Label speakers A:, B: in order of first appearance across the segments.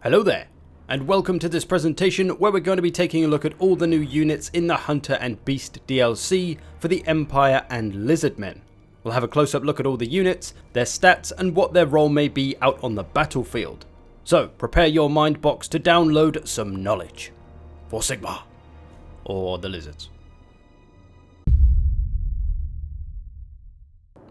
A: Hello there, and welcome to this presentation where we're going to be taking a look at all the new units in the Hunter and Beast DLC for the Empire and Lizardmen. We'll have a close-up look at all the units, their stats, and what their role may be out on the battlefield. So, prepare your mind box to download some knowledge. For Sigma. Or the lizards.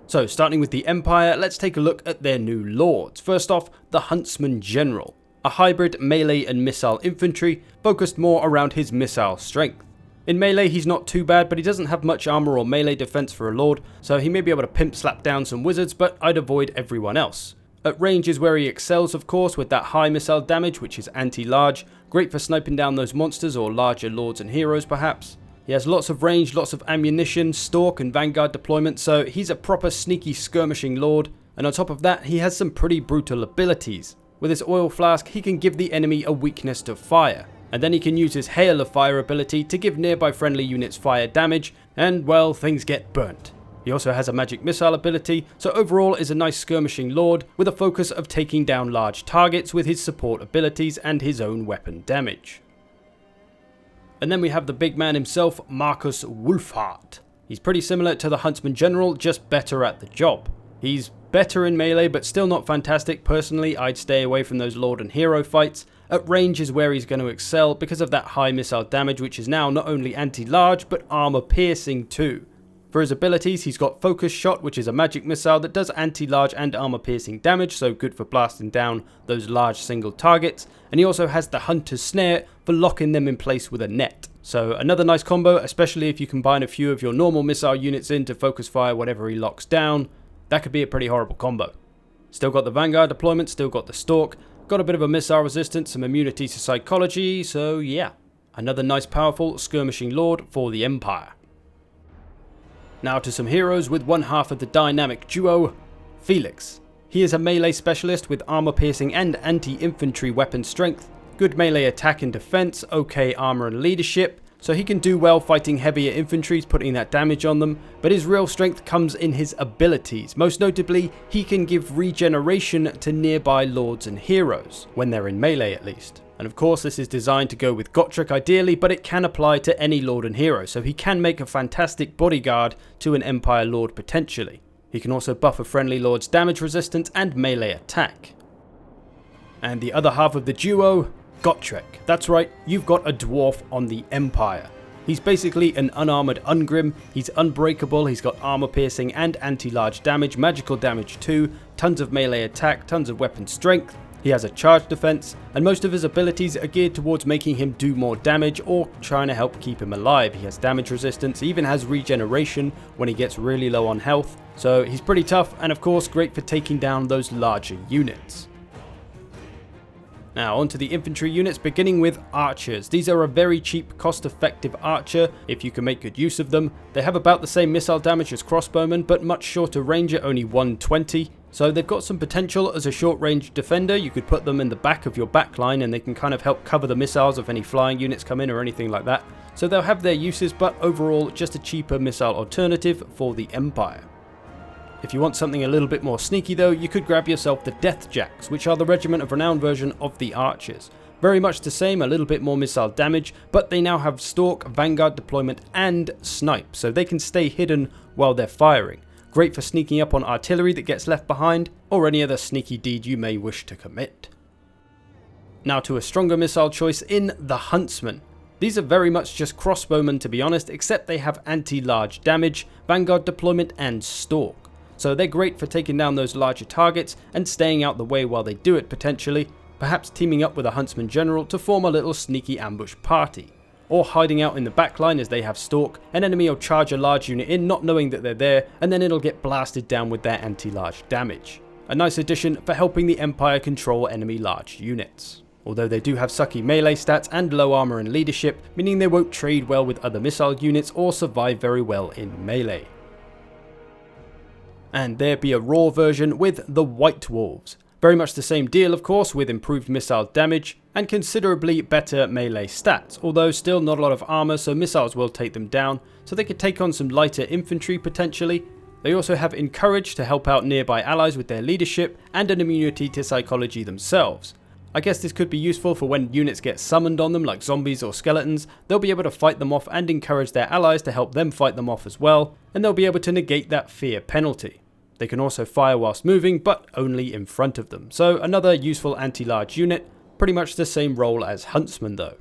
A: So, starting with the Empire, let's take a look at their new lords. First off, the Huntsman General. A hybrid melee and missile infantry, focused more around his missile strength. In melee he's not too bad, but he doesn't have much armor or melee defense for a lord, so he may be able to pimp slap down some wizards, but I'd avoid everyone else. At range is where he excels, of course, with that high missile damage, which is anti-large, great for sniping down those monsters or larger lords and heroes perhaps. He has lots of range, lots of ammunition, stalk and vanguard deployment, so he's a proper sneaky skirmishing lord, and on top of that he has some pretty brutal abilities. With his oil flask, he can give the enemy a weakness to fire, and then he can use his hail of fire ability to give nearby friendly units fire damage, and well, things get burnt. He also has a magic missile ability, so overall is a nice skirmishing lord with a focus of taking down large targets with his support abilities and his own weapon damage. And then we have the big man himself, Marcus Wolfhart. He's pretty similar to the Huntsman General, just better at the job. He's better in melee, but still not fantastic. Personally, I'd stay away from those lord and hero fights. At range is where he's going to excel because of that high missile damage, which is now not only anti-large, but armor piercing too. For his abilities, he's got Focus Shot, which is a magic missile that does anti-large and armor piercing damage, so good for blasting down those large single targets. And he also has the Hunter's Snare for locking them in place with a net. So another nice combo, especially if you combine a few of your normal missile units in to focus fire whatever he locks down. That could be a pretty horrible combo. Still got the Vanguard deployment, still got the Stalk, got a bit of a missile resistance, some immunity to psychology, so yeah. Another nice powerful skirmishing lord for the Empire. Now to some heroes with one half of the dynamic duo, Felix. He is a melee specialist with armor piercing and anti-infantry weapon strength, good melee attack and defense, okay armor and leadership, so he can do well fighting heavier infantry, putting that damage on them, but his real strength comes in his abilities. Most notably, he can give regeneration to nearby lords and heroes, when they're in melee at least. And of course this is designed to go with Gotrek ideally, but it can apply to any lord and hero, so he can make a fantastic bodyguard to an Empire lord potentially. He can also buff a friendly lord's damage resistance and melee attack. And the other half of the duo, Gotrek. That's right, you've got a dwarf on the Empire. He's basically an unarmored Ungrim, he's unbreakable, he's got armor piercing and anti-large damage, magical damage too, tons of melee attack, tons of weapon strength, he has a charge defense, and most of his abilities are geared towards making him do more damage or trying to help keep him alive. He has damage resistance, he even has regeneration when he gets really low on health, so he's pretty tough and of course great for taking down those larger units. Now onto the infantry units, beginning with archers. These are a very cheap, cost-effective archer if you can make good use of them. They have about the same missile damage as crossbowmen, but much shorter range at only 120. So they've got some potential as a short-range defender. You could put them in the back of your backline and they can kind of help cover the missiles if any flying units come in or anything like that. So they'll have their uses, but overall just a cheaper missile alternative for the Empire. If you want something a little bit more sneaky though, you could grab yourself the Deathjacks, which are the Regiment of Renown version of the Archers. Very much the same, a little bit more missile damage, but they now have Stalk, Vanguard deployment and Snipe, so they can stay hidden while they're firing. Great for sneaking up on artillery that gets left behind, or any other sneaky deed you may wish to commit. Now to a stronger missile choice in the Huntsman. These are very much just crossbowmen to be honest, except they have anti-large damage, Vanguard deployment and Stalk. So they're great for taking down those larger targets and staying out the way while they do it potentially, perhaps teaming up with a Huntsman General to form a little sneaky ambush party. Or hiding out in the backline as they have Stalk, an enemy will charge a large unit in not knowing that they're there and then it'll get blasted down with their anti-large damage. A nice addition for helping the Empire control enemy large units. Although they do have sucky melee stats and low armor and leadership, meaning they won't trade well with other missile units or survive very well in melee. And there be a raw version with the White Wolves. Very much the same deal of course, with improved missile damage and considerably better melee stats, although still not a lot of armor, so missiles will take them down, so they could take on some lighter infantry potentially. They also have Encourage to help out nearby allies with their leadership and an immunity to psychology themselves. I guess this could be useful for when units get summoned on them like zombies or skeletons. They'll be able to fight them off and encourage their allies to help them fight them off as well, and they'll be able to negate that fear penalty. They can also fire whilst moving, but only in front of them. So another useful anti-large unit, pretty much the same role as Huntsman though.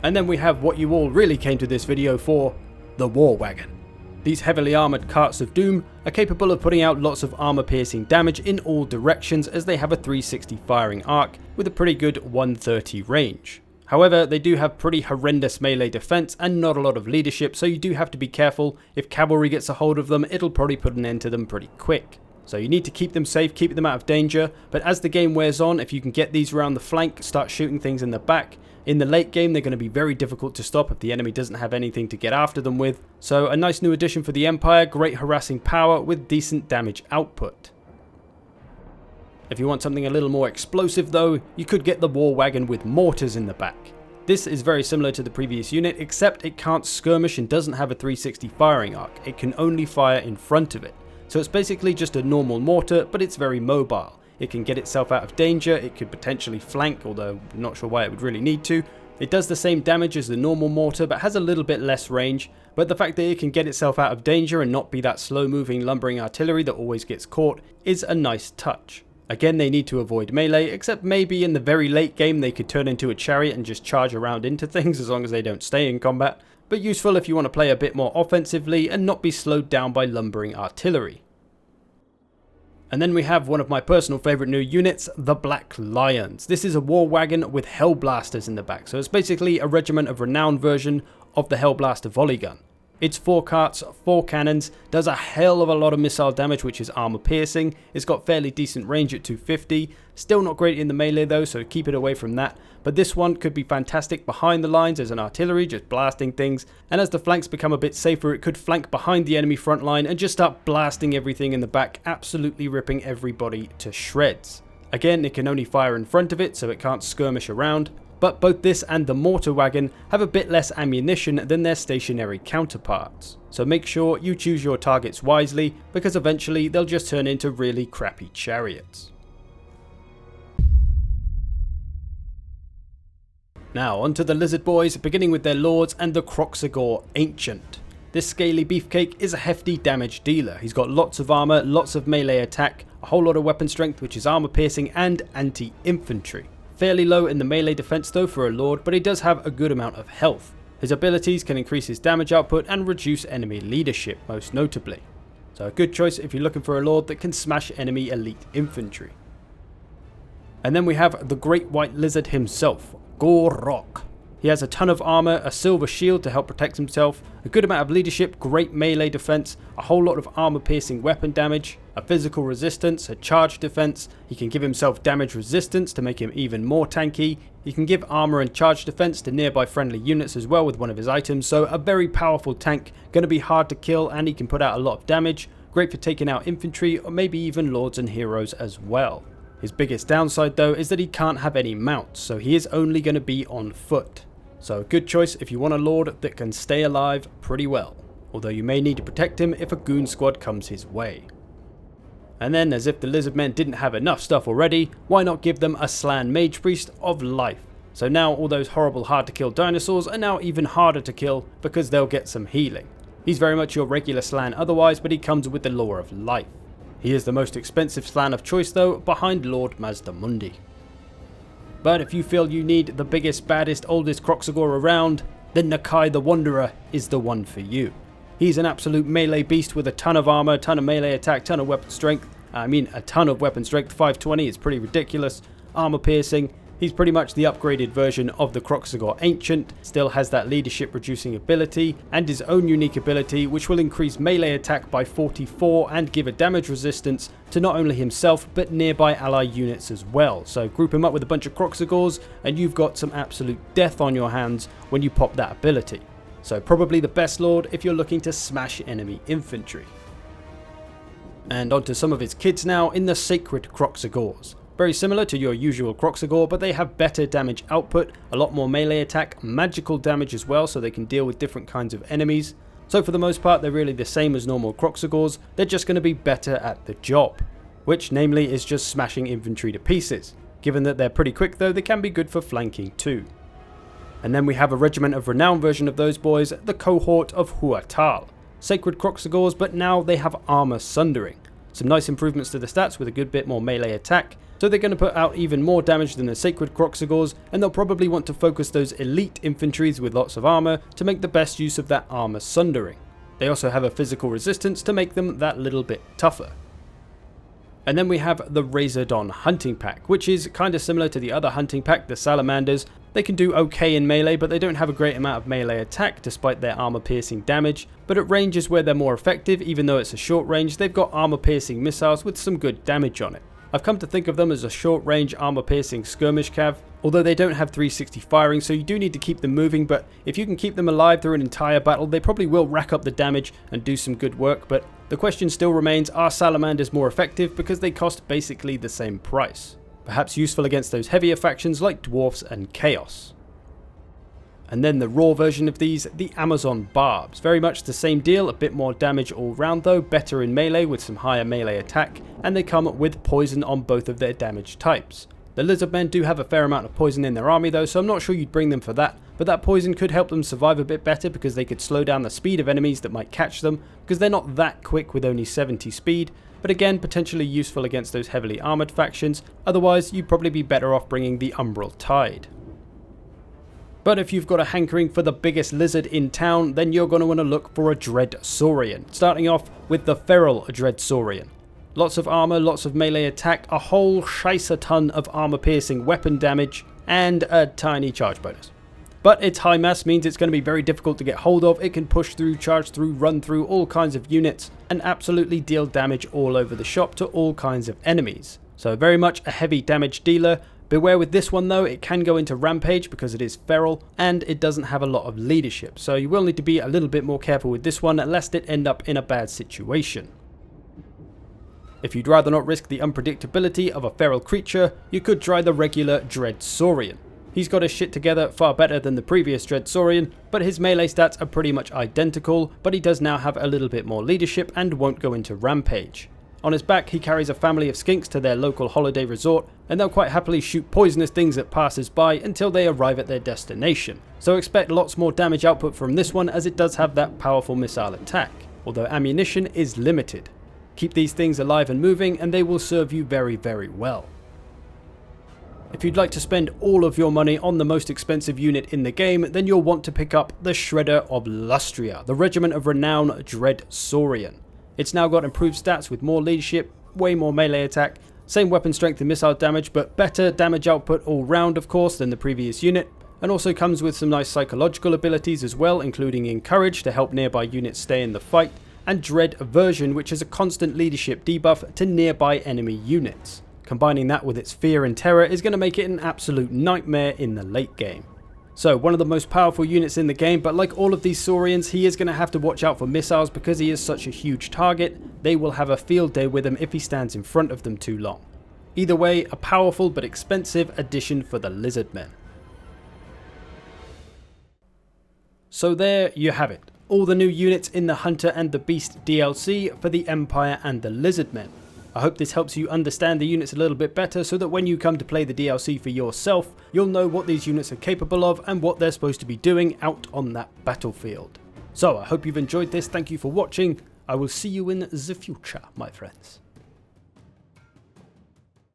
A: And then we have what you all really came to this video for, the War Wagon. These heavily armoured carts of doom are capable of putting out lots of armour piercing damage in all directions, as they have a 360 firing arc with a pretty good 130 range. However, they do have pretty horrendous melee defense and not a lot of leadership, so you do have to be careful. If cavalry gets a hold of them, it'll probably put an end to them pretty quick. So you need to keep them safe, keep them out of danger, but as the game wears on, if you can get these around the flank, start shooting things in the back, in the late game they're going to be very difficult to stop if the enemy doesn't have anything to get after them with. So a nice new addition for the Empire, great harassing power with decent damage output. If you want something a little more explosive though, you could get the War Wagon with mortars in the back. This is very similar to the previous unit, except it can't skirmish and doesn't have a 360 firing arc. It can only fire in front of it. So it's basically just a normal mortar, but it's very mobile. It can get itself out of danger, it could potentially flank, although I'm not sure why it would really need to. It does the same damage as the normal mortar, but has a little bit less range. But the fact that it can get itself out of danger and not be that slow moving lumbering artillery that always gets caught is a nice touch. Again, they need to avoid melee, except maybe in the very late game they could turn into a chariot and just charge around into things as long as they don't stay in combat. But useful if you want to play a bit more offensively and not be slowed down by lumbering artillery. And then we have one of my personal favourite new units, the Black Lions. This is a war wagon with Hellblasters in the back, so it's basically a Regiment of Renown version of the Hellblaster volley gun. It's 4 carts, 4 cannons, does a hell of a lot of missile damage, which is armor piercing. It's got fairly decent range at 250, still not great in the melee though, so keep it away from that. But this one could be fantastic behind the lines as an artillery, just blasting things. And as the flanks become a bit safer, it could flank behind the enemy front line and just start blasting everything in the back, absolutely ripping everybody to shreds. Again, it can only fire in front of it, so it can't skirmish around. But both this and the mortar wagon have a bit less ammunition than their stationary counterparts. So make sure you choose your targets wisely, because eventually they'll just turn into really crappy chariots. Now onto the Lizard Boys, beginning with their lords and the Kroxigor Ancient. This scaly beefcake is a hefty damage dealer. He's got lots of armor, lots of melee attack, a whole lot of weapon strength, which is armor piercing, and anti-infantry. Fairly low in the melee defense though for a lord, but he does have a good amount of health. His abilities can increase his damage output and reduce enemy leadership, most notably. So a good choice if you're looking for a lord that can smash enemy elite infantry. And then we have the Great White Lizard himself, Gorok. He has a ton of armor, a silver shield to help protect himself, a good amount of leadership, great melee defense, a whole lot of armor piercing weapon damage, a physical resistance, a charge defense. He can give himself damage resistance to make him even more tanky. He can give armor and charge defense to nearby friendly units as well with one of his items, so a very powerful tank, going to be hard to kill, and he can put out a lot of damage, great for taking out infantry or maybe even lords and heroes as well. His biggest downside though is that he can't have any mounts, so he is only going to be on foot. So a good choice if you want a lord that can stay alive pretty well, although you may need to protect him if a goon squad comes his way. And then, as if the Lizardmen didn't have enough stuff already, why not give them a Slan Mage Priest of life? So now all those horrible hard to kill dinosaurs are now even harder to kill because they'll get some healing. He's very much your regular Slan otherwise, but he comes with the lore of life. He is the most expensive Slan of choice though, behind Lord Mazdamundi. But if you feel you need the biggest, baddest, oldest Kroxigor around, then Nakai the Wanderer is the one for you. He's an absolute melee beast with a ton of armor, ton of melee attack, ton of weapon strength. I mean a ton of weapon strength, 520 is pretty ridiculous. Armor piercing. He's pretty much the upgraded version of the Kroxigor Ancient, still has that leadership reducing ability, and his own unique ability which will increase melee attack by 44 and give a damage resistance to not only himself but nearby ally units as well. So group him up with a bunch of Kroxigors and you've got some absolute death on your hands when you pop that ability. So probably the best lord if you're looking to smash enemy infantry. And onto some of his kids now in the Sacred Kroxigors. Very similar to your usual Kroxigor, but they have better damage output, a lot more melee attack, magical damage as well, so they can deal with different kinds of enemies. So for the most part, they're really the same as normal Kroxigors, they're just going to be better at the job, which namely is just smashing infantry to pieces. Given that they're pretty quick though, they can be good for flanking too. And then we have a Regiment of Renown version of those boys, the Cohort of Huatal. Sacred Kroxigors, but now they have armor sundering. Some nice improvements to the stats with a good bit more melee attack, so they're going to put out even more damage than the Sacred Kroxigors, and they'll probably want to focus those elite infantries with lots of armor to make the best use of that armor sundering. They also have a physical resistance to make them that little bit tougher. And then we have the Razordon Hunting Pack, which is kind of similar to the other hunting pack, the Salamanders. They can do okay in melee, but they don't have a great amount of melee attack despite their armor piercing damage. But at range is where they're more effective, even though it's a short range, they've got armor piercing missiles with some good damage on it. I've come to think of them as a short range armor piercing skirmish cav, although they don't have 360 firing, so you do need to keep them moving, but if you can keep them alive through an entire battle, they probably will rack up the damage and do some good work. But the question still remains, are Salamanders more effective because they cost basically the same price? Perhaps useful against those heavier factions like Dwarfs and Chaos. And then the raw version of these, the Amazon Barbs. Very much the same deal, a bit more damage all round though, better in melee with some higher melee attack, and they come with poison on both of their damage types. The Lizardmen do have a fair amount of poison in their army though, so I'm not sure you'd bring them for that, but that poison could help them survive a bit better because they could slow down the speed of enemies that might catch them, because they're not that quick with only 70 speed, but again potentially useful against those heavily armoured factions. Otherwise you'd probably be better off bringing the Umbral Tide. But if you've got a hankering for the biggest lizard in town, then you're going to want to look for a Dread Saurian, starting off with the Feral Dread Saurian. Lots of armor, lots of melee attack, a whole shice a ton of armor piercing weapon damage, and a tiny charge bonus. But its high mass means it's going to be very difficult to get hold of. It can push through, charge through, run through all kinds of units, and absolutely deal damage all over the shop to all kinds of enemies. So very much a heavy damage dealer. Beware with this one though, it can go into rampage because it is feral and it doesn't have a lot of leadership, so you will need to be a little bit more careful with this one lest it end up in a bad situation. If you'd rather not risk the unpredictability of a feral creature, you could try the regular Dread Saurian. He's got his shit together far better than the previous Dread Saurian, but his melee stats are pretty much identical, but he does now have a little bit more leadership and won't go into rampage. On his back he carries a family of skinks to their local holiday resort, and they'll quite happily shoot poisonous things at passers-by until they arrive at their destination. So expect lots more damage output from this one as it does have that powerful missile attack, although ammunition is limited. Keep these things alive and moving and they will serve you very, very well. If you'd like to spend all of your money on the most expensive unit in the game, then you'll want to pick up the Shredder of Lustria, the Regiment of Renown Dread Saurian. It's now got improved stats with more leadership, way more melee attack, same weapon strength and missile damage, but better damage output all round of course than the previous unit, and also comes with some nice psychological abilities as well, including Encourage to help nearby units stay in the fight, and Dread Aversion, which is a constant leadership debuff to nearby enemy units. Combining that with its fear and terror is going to make it an absolute nightmare in the late game. So one of the most powerful units in the game, but like all of these Saurians, he is going to have to watch out for missiles because he is such a huge target. They will have a field day with him if he stands in front of them too long. Either way, a powerful but expensive addition for the Lizardmen. So there you have it. All the new units in the Hunter and the Beast DLC for the Empire and the Lizardmen. I hope this helps you understand the units a little bit better so that when you come to play the DLC for yourself, you'll know what these units are capable of and what they're supposed to be doing out on that battlefield. So I hope you've enjoyed this, thank you for watching, I will see you in the future, my friends.